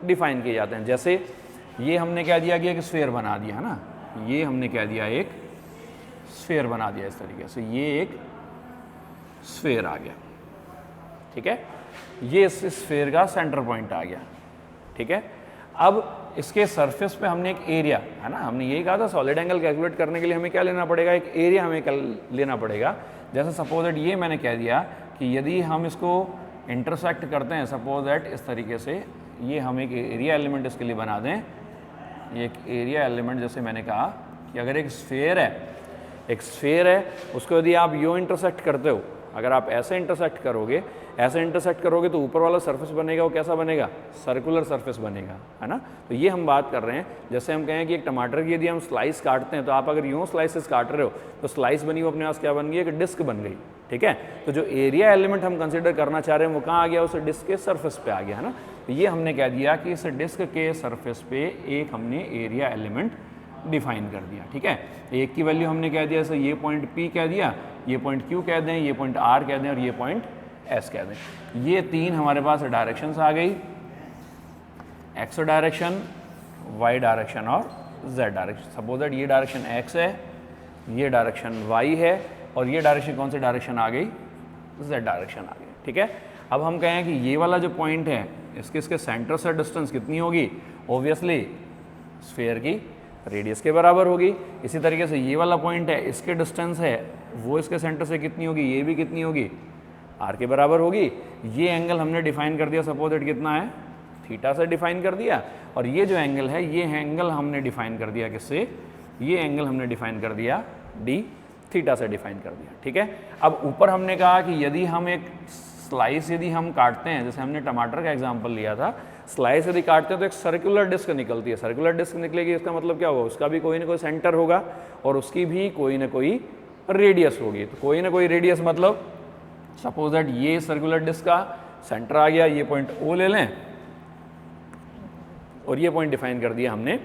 Define किए जाते हैं। जैसे ये हमने क्या दिया कि एक स्फीयर बना दिया है ना, ये हमने क्या दिया, एक स्फीयर बना दिया इस तरीके से, ये एक स्फीयर आ गया, ठीक है, ये इस स्फीयर का सेंटर पॉइंट आ गया, ठीक है। अब इसके सरफेस पे हमने एक एरिया, है ना, हमने यही कहा था सॉलिड एंगल कैलकुलेट करने के लिए हमें क्या लेना पड़ेगा, एक एरिया हमें लेना पड़ेगा। जैसे सपोज दैट ये मैंने कह दिया कि यदि हम इसको इंटरसेक्ट करते हैं, सपोज दैट इस तरीके से, ये हम एक एरिया एलिमेंट इसके लिए बना दें, ये एक एरिया एलिमेंट, जैसे मैंने कहा कि अगर एक स्फीयर है, उसको यदि आप यूँ इंटरसेक्ट करते हो, अगर आप ऐसे इंटरसेक्ट करोगे तो ऊपर वाला सरफेस बनेगा वो कैसा बनेगा, सर्कुलर सरफेस बनेगा, है ना। तो ये हम बात कर रहे हैं, जैसे हम कहें कि एक टमाटर की यदि हम स्लाइस काटते हैं, तो आप अगर यूँ स्लाइसेस काट रहे हो तो स्लाइस बनी वो अपने पास क्या बन गई, एक डिस्क बन गई, ठीक है। तो जो एरिया एलिमेंट हम कंसिडर करना चाह रहे हैं वो कहाँ आ गया, उस डिस्क के सरफेस पे आ गया, है ना। तो ये हमने कह दिया कि इस डिस्क के सरफेस पे एक हमने एरिया एलिमेंट डिफाइन कर दिया, ठीक है। एक की वैल्यू हमने कह दिया, जैसे ये पॉइंट P कह दिया, ये पॉइंट Q कह दें, ये पॉइंट R कह दें और ये पॉइंट S कह दें। ये तीन हमारे पास डायरेक्शंस आ गई, एक्स डायरेक्शन, वाई डायरेक्शन और जेड डायरेक्शन। सपोज दैट ये डायरेक्शन एक्स है, ये डायरेक्शन वाई है और ये डायरेक्शन कौन सी डायरेक्शन आ गई, जेड डायरेक्शन आ गई, ठीक है। अब हम कहें कि ये वाला जो पॉइंट है इसके सेंटर से डिस्टेंस कितनी होगी, ऑब्वियसली स्फीयर की रेडियस के बराबर होगी। इसी तरीके से ये वाला पॉइंट है, इसके डिस्टेंस है वो इसके सेंटर से कितनी होगी, ये भी कितनी होगी, आर के बराबर होगी। ये एंगल हमने डिफाइन कर दिया, सपोज दैट कितना है, थीटा से डिफाइन कर दिया, और ये जो एंगल है ये एंगल हमने डिफाइन कर दिया किससे, ये एंगल हमने डिफाइन कर दिया डी थीटा से डिफाइन कर दिया, ठीक है। अब ऊपर हमने कहा कि यदि हम एक स्लाइस यदि हम काटते हैं, जैसे हमने टमाटर का एग्जांपल लिया था, स्लाइस यदि काटते हैं तो एक सर्कुलर डिस्क निकलती है, सर्कुलर डिस्क निकलेगी, इसका मतलब क्या होगा, उसका भी कोई ना कोई सेंटर होगा और उसकी भी कोई ना कोई रेडियस होगी। तो कोई ना कोई रेडियस मतलब सपोज दैट ये सर्कुलर डिस्क का सेंटर आ गया, ये पॉइंट O ले लें और ये पॉइंट डिफाइन कर दिया हमने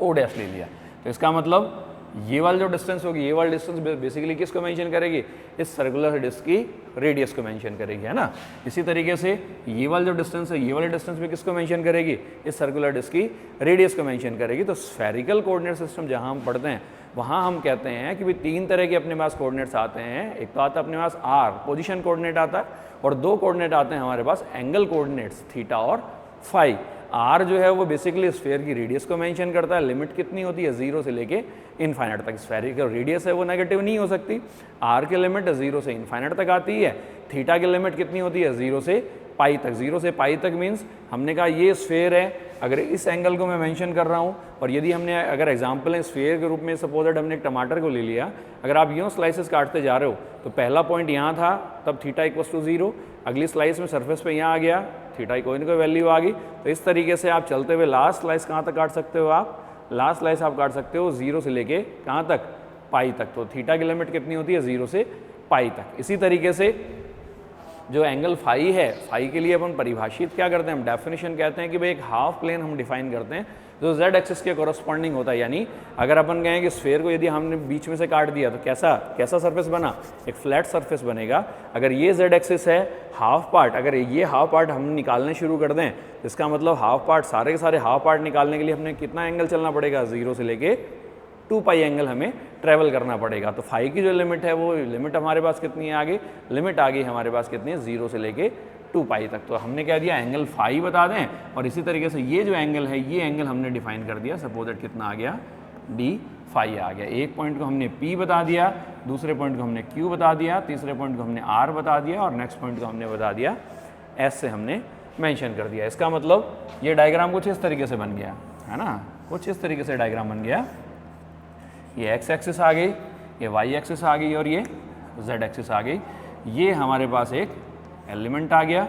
O डैश ले लिया। तो इसका मतलब ये वाला जो डिस्टेंस होगी, ये वाला डिस्टेंस बेसिकली किसको मेंशन करेगी, इस सर्कुलर डिस्क की रेडियस को मेंशन करेगी, है ना। इसी तरीके से ये वाला जो डिस्टेंस है, ये वाले डिस्टेंस में किसको मेंशन करेगी, इस सर्कुलर डिस्क की रेडियस को मेंशन करेगी। तो स्फेरिकल कोऑर्डिनेट सिस्टम जहाँ हम पढ़ते हैं वहाँ हम कहते हैं कि भाई तीन तरह के अपने पास कोऑर्डिनेट्स आते हैं। एक तो आता है अपने पास आर पोजीशन कोऑर्डिनेट आता है, और दो कोऑर्डिनेट आते हैं हमारे पास एंगल कोऑर्डिनेट्स थीटा और फाई। आर जो है वो बेसिकली स्फीयर की रेडियस को मेंशन करता है, लिमिट कितनी होती है 0 से लेके इनफाइनाइट तक। स्फेरिकल रेडियस है वो नेगेटिव नहीं हो सकती, आर की लिमिट 0 से इनफाइनाइट तक आती है, थीटा की लिमिट कितनी होती है 0 से पाई तक। 0 से पाई तक मीन्स हमने कहा ये स्फीयर है, अगर इस एंगल को मैं मेंशन कर रहा हूँ, और यदि हमने अगर एग्जांपल है स्फीयर के रूप में, सपोज दैट हमने एक टमाटर को ले लिया, अगर आप यूँ स्लाइसेस काटते जा रहे हो तो पहला पॉइंट यहाँ था, तब थीटा इक्वल्स टू 0, अगली स्लाइस में सरफेस पे यहाँ आ गया, थीटा की कोई ना कोई वैल्यू आ गई। तो इस तरीके से आप चलते हुए लास्ट स्लाइस कहाँ तक काट सकते हो, आप लास्ट स्लाइस आप काट सकते हो 0 से लेके कहाँ तक, पाई तक। तो थीटा की लिमिट कितनी होती है 0 से पाई तक। इसी तरीके से जो एंगल फाई है, फाई के लिए अपन परिभाषित क्या करते हैं, हम डेफिनेशन कहते हैं कि भाई एक हाफ प्लेन हम डिफाइन करते हैं जो जेड एक्सिस के कोरस्पॉन्डिंग होता है। यानी अगर अपन कहें कि स्फीयर को यदि हमने बीच में से काट दिया तो कैसा सरफेस बना, एक फ्लैट सरफेस बनेगा। अगर ये जेड एक्सिस है, हाफ पार्ट, अगर ये हाफ पार्ट हम निकालने शुरू कर दें, इसका मतलब हाफ पार्ट, सारे के सारे हाफ पार्ट निकालने के लिए हमने कितना एंगल चलना पड़ेगा, 0 से लेके 2 पाई एंगल हमें ट्रैवल करना पड़ेगा। तो फाई की जो लिमिट है वो लिमिट हमारे पास कितनी है, आगे लिमिट आ गई हमारे पास कितनी है, 0 से लेके 2 पाई तक। तो हमने क्या दिया, एंगल फाई बता दें, और इसी तरीके से ये जो एंगल है ये एंगल हमने डिफाइन कर दिया, सपोज दैट कितना आ गया, डी फाई आ गया। एक पॉइंट को हमने P बता दिया, दूसरे पॉइंट को हमने Q बता दिया, तीसरे पॉइंट को हमने R बता दिया, और नेक्स्ट पॉइंट को हमने बता दिया S से हमने मेंशन कर दिया। इसका मतलब ये डायग्राम कुछ इस तरीके से बन गया, है ना, कुछ इस तरीके से डायग्राम बन गया। ये एक्स एक्सिस आ गई, ये वाई एक्सिस आ गई और ये जेड एक्सिस आ गई। ये हमारे पास एक एलिमेंट आ गया,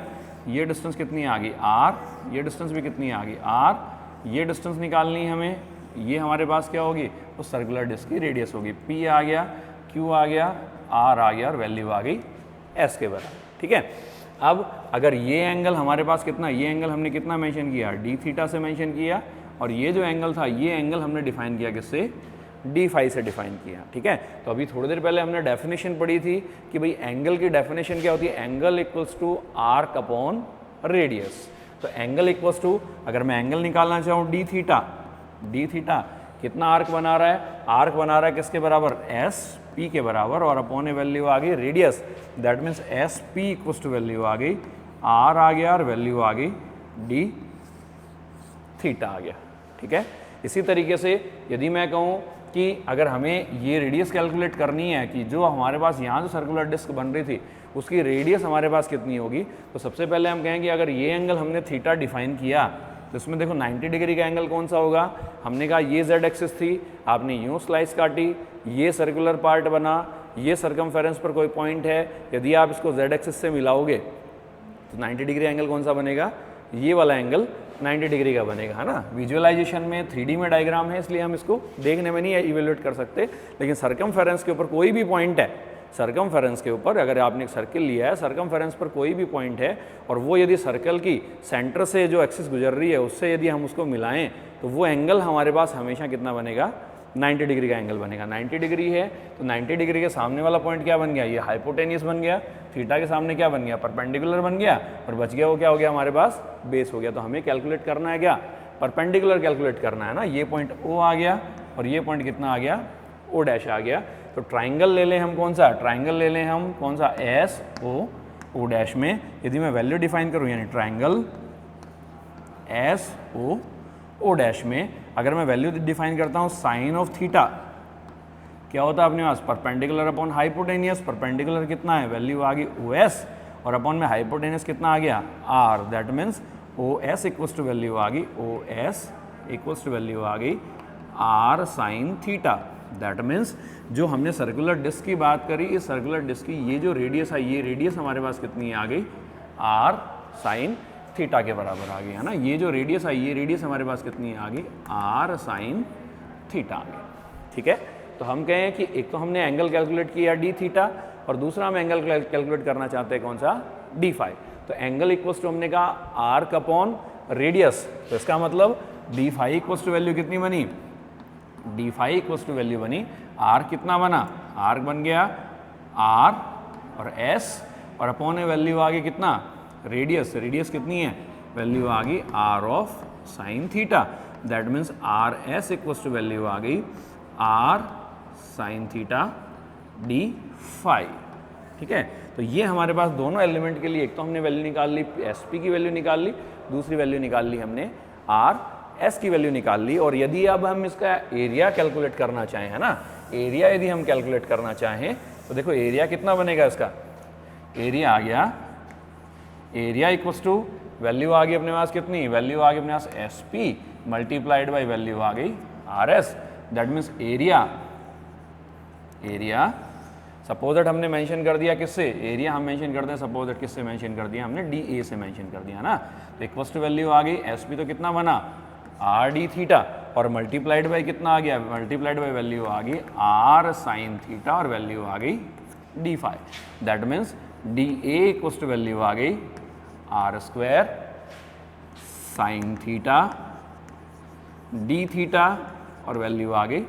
ये डिस्टेंस कितनी आ गई आर, ये डिस्टेंस भी कितनी आ गई आर, ये डिस्टेंस निकालनी है हमें, ये हमारे पास क्या होगी, तो सर्कुलर डिस्क की रेडियस होगी। पी आ गया, क्यू आ गया, आर आ गया और वैल्यू आ गई एस के बराबर, ठीक है। अब अगर ये एंगल हमारे पास कितना, ये एंगल हमने कितना मेंशन किया, डी थीटा से मेंशन किया, और ये जो एंगल था ये एंगल हमने डिफाइन किया किससे, डी फाई से डिफाइन किया, ठीक है। तो अभी थोड़ी देर पहले हमने डेफिनेशन पढ़ी थी कि भाई एंगल की डेफिनेशन क्या होती है, angle equals to arc upon radius. तो एंगल इक्वल्स टू, अगर मैं एंगल निकालना चाहूँ डी थीटा कितना आर्क बना रहा है, आर्क बना रहा है किसके बराबर, एस पी के बराबर, और अपॉन ए वैल्यू आ गई radius, that means S P equals to value आ गई आर आ गया और वैल्यू आ गई डी थीटा आ गया। ठीक है, इसी तरीके से यदि मैं कहूँ कि अगर हमें ये रेडियस कैलकुलेट करनी है कि जो हमारे पास यहाँ जो सर्कुलर डिस्क बन रही थी उसकी रेडियस हमारे पास कितनी होगी, तो सबसे पहले हम कहेंगे अगर ये एंगल हमने थीटा डिफाइन किया तो इसमें देखो 90 डिग्री का एंगल कौन सा होगा, हमने कहा ये जेड एक्सिस थी, आपने यूँ स्लाइस काटी, ये सर्कुलर पार्ट बना, ये सर्कमफेरेंस पर कोई पॉइंट है, यदि आप इसको जेड एक्सिस से मिलाओगे तो 90 डिग्री एंगल कौन सा बनेगा, ये वाला एंगल 90 डिग्री का बनेगा, है ना। विजुअलाइजेशन में 3D में डायग्राम है इसलिए हम इसको देखने में नहीं इवेल्युएट कर सकते, लेकिन सर्कमफेरेंस के ऊपर कोई भी पॉइंट है, सर्कमफेरेंस के ऊपर अगर आपने एक सर्किल लिया है, सर्कमफेरेंस पर कोई भी पॉइंट है और वो यदि सर्कल की सेंटर से जो एक्सिस गुजर रही है उससे यदि हम उसको मिलाएं तो वो एंगल हमारे पास हमेशा कितना बनेगा, 90 डिग्री का एंगल बनेगा। 90 डिग्री है तो 90 डिग्री के सामने वाला पॉइंट क्या बन गया, ये हाइपोटेनियस बन गया, थीटा के सामने क्या बन गया, परपेंडिकुलर बन गया, और बच गया वो क्या हो गया हमारे पास, बेस हो गया। तो हमें कैलकुलेट करना है क्या, परपेंडिकुलर कैलकुलेट करना है ना। ये पॉइंट O आ गया और ये पॉइंट कितना आ गया, O डैश आ गया। तो ट्राइंगल ले लें हम, कौन सा ट्राइंगल ले लें हम, कौन सा, एस ओ डैश में यदि मैं वैल्यू डिफाइन करूँ यानी ट्राइंगल एस ओ डैश में अगर मैं वैल्यू डिफाइन करता हूँ साइन ऑफ थीटा, क्या होता है अपने पास, परपेंडिकुलर अपॉन हाइपोटेनियस, परपेंडिकुलर कितना है, वैल्यू आ गई OS, और अपॉन में हाइपोटेनियस कितना आ गया, R, that means OS equals to value आ गई, OS इक्वल्स टू वैल्यू आ गई R sine theta. That means जो हमने सर्कुलर डिस्क की बात करी, इस सर्कुलर डिस्क की ये जो रेडियस है, ये रेडियस हमारे पास कितनी आ गई, R साइन थीटा के बराबर आ गई, है ना। ये जो रेडियस है, ये रेडियस हमारे पास कितनी आ गई, R साइन थीटा आ गई। ठीक है, तो हम कहें कि एक तो हमने एंगल कैलकुलेट किया डी थीटा और दूसरा हम एंगल कैलकुलेट करना चाहते हैं कौन सा, डी फाई। तो एंगल इक्वल्स टू हमने कहा आर्क अपॉन रेडियस, तो इसका मतलब d phi equals to value कितनी बनी, d phi equals to value बनी, आर्क कितना बना, आर्क बन गया आर और एस, और अपॉन ए वैल्यू आ गई कितना, रेडियस, रेडियस कितनी है, वैल्यू आ गई R of sine theta. That means R S equals to value आ गई R sine theta D phi. ठीक है, तो ये हमारे पास दोनों एलिमेंट के लिए एक तो हमने वैल्यू निकाल ली, एस पी की वैल्यू निकाल ली, दूसरी वैल्यू निकाल ली हमने आर एस की वैल्यू निकाल ली। और यदि अब हम इसका एरिया कैलकुलेट करना चाहें, है ना, एरिया यदि हम कैलकुलेट करना चाहें तो देखो एरिया कितना बनेगा इसका, एरिया आ गया, एरिया इक्वल्स टू वैल्यू आ गई अपने पास कितनी, वैल्यू आ गई अपने पास S P multiplied by value आ गई R S. That means area, area suppose that हमने मेंशन कर दिया किससे, एरिया हम मेंशन करते हैं सपोज दैट किससे मेंशन कर दिया हमने, डी ए से मेंशन कर दिया ना। तो इक्वल्स टू वैल्यू आ गई एस पी, तो कितना बना आर डी थीटा, और मल्टीप्लाइड बाई कितना आ गया, मल्टीप्लाइड बाई वैल्यू आ गई आर साइन थीटा, और वैल्यू आ गई D phi. That means D A equals to value आ गई R square sine theta D theta, और वैल्यू आ गई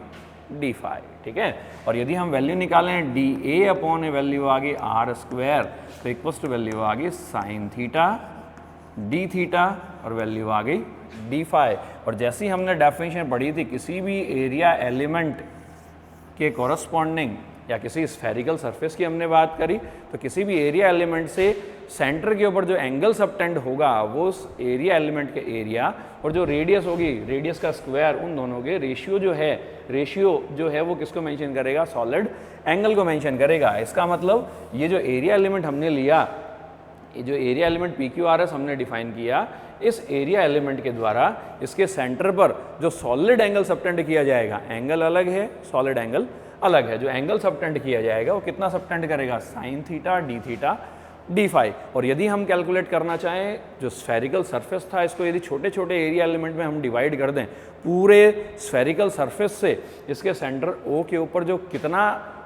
डी फाई। ठीक है, और यदि हम वैल्यू निकालें D A upon A value आ गई आर स्क्वायर, तो इक्वल्स टू वैल्यू आ गई साइन थीटा डी थीटा, और वैल्यू आ गई डी फाई। और जैसी हमने डेफिनेशन पढ़ी थी, किसी भी एरिया एलिमेंट के कॉरस्पॉन्डिंग या किसी स्फेरिकल सरफेस की हमने बात करी, तो किसी भी एरिया एलिमेंट से सेंटर के ऊपर जो एंगल सबटेंड होगा वो उस एरिया एलिमेंट के एरिया और जो रेडियस होगी, रेडियस का स्क्वायर, उन दोनों के रेशियो जो है वो किसको मेंशन करेगा, सॉलिड एंगल को मेंशन करेगा। इसका मतलब ये जो एरिया एलिमेंट हमने लिया, ये जो area element P Q R S हमने डिफाइन किया, इस एरिया एलिमेंट के द्वारा इसके सेंटर पर जो सॉलिड एंगल सबटेंड किया जाएगा, एंगल अलग है, सॉलिड एंगल अलग है, जो एंगल सबटेंड किया जाएगा वो कितना सबटेंड करेगा, sine theta D theta D phi. और यदि हम कैलकुलेट करना चाहें जो स्फेरिकल सरफेस था, इसको यदि छोटे छोटे एरिया एलिमेंट में हम डिवाइड कर दें, पूरे स्फेरिकल सरफेस से इसके सेंटर ओ के ऊपर जो कितना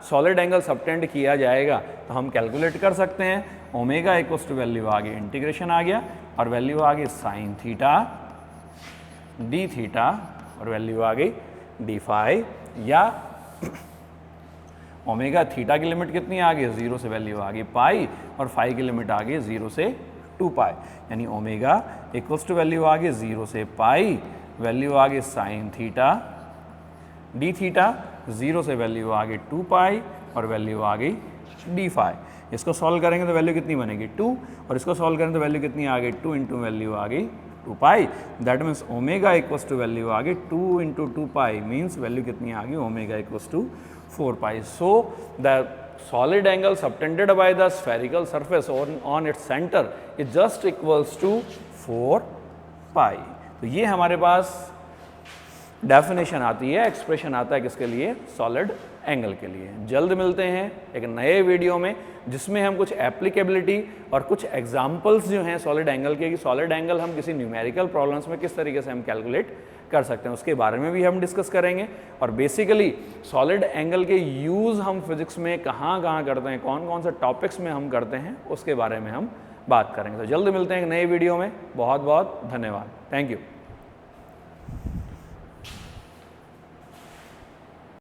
सॉलिड एंगल सबटेंड किया जाएगा तो हम कैलकुलेट कर सकते हैं। ओमेगा इक्वल्स टू वैल्यू आ गई, इंटीग्रेशन आ गया, और वैल्यू आ गई साइन थीटा डी थीटा, और वैल्यू आ गई डी फाई, या ओमेगा थीटा की लिमिट कितनी आ गई, 0 से वैल्यू आ गई पाई, और फाई की लिमिट आ गई 0 से 2 पाई, यानी ओमेगा इक्वल्स टू वैल्यू आ गई 0 से पाई, वैल्यू आ गई साइन थीटा डी थीटा, 0 से वैल्यू आ गई 2 पाई और वैल्यू आ गई डी फाई। इसको सॉल्व करेंगे तो वैल्यू कितनी बनेगी 2, और इसको सॉल्व करेंगे तो वैल्यू कितनी आ गई 2 इंटू वैल्यू आ गई 2 pi. That means omega equals to value आ गई 2 इंटू 2 पाई, मीन्स वैल्यू कितनी आ गई omega equals to 4 pi. So the solid angle subtended by the spherical surface on its center is just equals to 4 pi। तो ये हमारे पास definition आती है, एक्सप्रेशन आता है किसके लिए, सॉलिड एंगल के लिए। जल्द मिलते हैं एक नए वीडियो में जिसमें हम कुछ एप्लीकेबिलिटी और कुछ एग्जांपल्स जो हैं सॉलिड एंगल के, कि सॉलिड एंगल हम किसी न्यूमेरिकल प्रॉब्लम्स में किस तरीके से हम कैलकुलेट कर सकते हैं उसके बारे में भी हम डिस्कस करेंगे। और बेसिकली सॉलिड एंगल के यूज़ हम फिजिक्स में कहाँ कहाँ करते हैं, कौन कौन से टॉपिक्स में हम करते हैं, उसके बारे में हम बात करेंगे। तो जल्द मिलते हैं एक नए वीडियो में। बहुत बहुत धन्यवाद। Thank you.